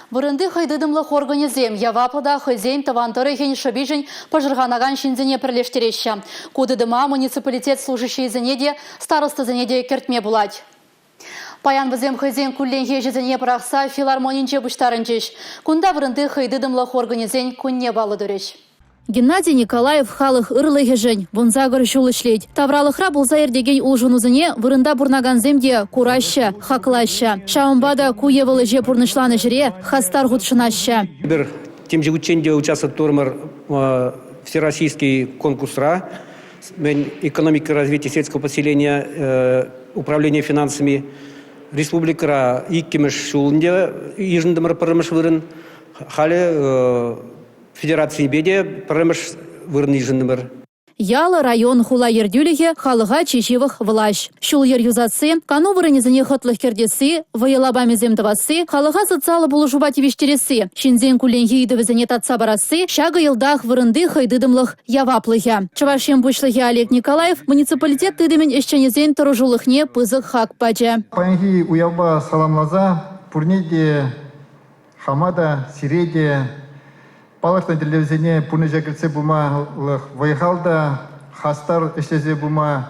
Вырынды хайдыдымлық организем, яваплыда хызен тавантыры ген шабижен пожырғанаган шинзене пірлештереші. Кудыдыма муниципалитет служащий зенеде, старосты зенеде кертме булать. Паян візем хызен күлленге жезене прақса филармонинче бұштарынчеш. Кунда вырынды хайдыдымлық организен күнне балы дөреш. Геннадий Николаев халық ырлығы жын, бұнзағыр жол ішлейд. Тавралықра бұлза ердеген ұлжынузыне вырында бұрнаган земде кураща, хақлаща. Шауынбада куевылы же бұрнышланы жіре, хастар ғұтшынаща. Бір тем же ученде участвовать тормар всероссийский конкурсра, экономика развития сельского поселения, управление финансами республикара иккемеш шулынде ежіндімір пырымыш вырын, халі Федерации беде промыш вырны жындымыр. Ялы район хула ердюліге халыға чешевых влаш. Шул ер юзасы, кану вырынезіне хытлых кердесі, вайылабами земдывасы, халыға социалы бұлы жубати вештересі. Шинзен куленге идовізіне татса барасы, шағы елдах вырынды хайдыдымлых яваплыге. Чавашем бұшлығы Олег Николаев муниципалитет тыдымен ешченезен тұрыжулықне пызық хак баджа. Паянги уявба саламлаза, пурнеде, хамада, сиреде, Палыртан телевизионе пуны жакіртсе бұма вайхалда, хастар ішлезе бұма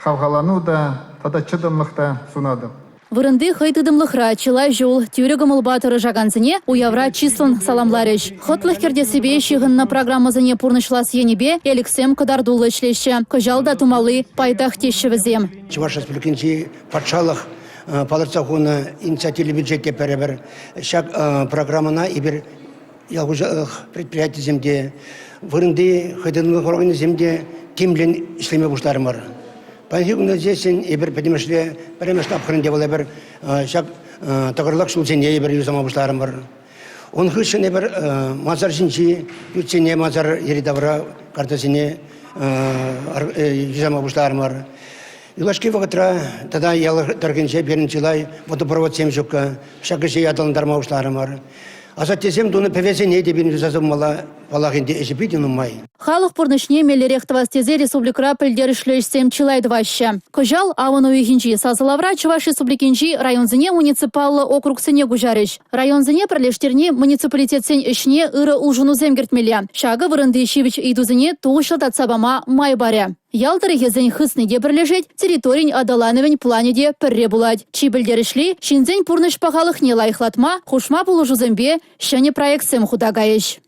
хавғалануда, тада чыдымлықта сунады. Вырынды хайдыдымлықра чылай жол тюрегім ұлбатыры жағанзыне уявра числын саламларыш. Хотлық кердесібе шиғынна программазыне пурнышлас енебе Элексем Кадардулы ішлеші. Көжалда тумалы пайдақ тешшівізем. Чуваш республикинчи патшалық палырцахуна инициативли бюджетке перебір шак программана ибір ялғыжалық предприятие земде, вырынды хайдыдымлық органы земде кемлен ішлеме бұштарым бар. Панхигуна зесен ебір пәдемешле пәремешті апқырын девал ебір шак тағырлық шулсене ебір юзама бұштарым бар. Он хышын ебір мазар жинчи, ютсене мазар еридавра картасене юзама бұштарым бар. Юлашки вағытра, тада ялы таргенше беріншілай водопровод сем жүкка, шакыше ядылындарма бұштарым бар. Азаттесем дуны певесе не дебин жазыммала палагинде эжибидин умай. Халық пұрнышне мелерехтавастезе республикра пілдерішлешсем чилайдваща. Кожал ауын уйхинчи сазылавра Чуваш республикинчи районзыне муниципалы округсыне гужарыш. Районзыне пірлештерне муниципалитетсен ішне ыры улжунузем гертмеле. Шағы вырынды ешевич идузыне туғышыл татсабама май баря. Ялтыры езен хысныде бірлежет, территорин адалановен планеде пірре булад. Чи білдерішли, шинзен пұрныш пағалық не лайықлатма, хушма пулужузембе, шәне проектсем худагайыш.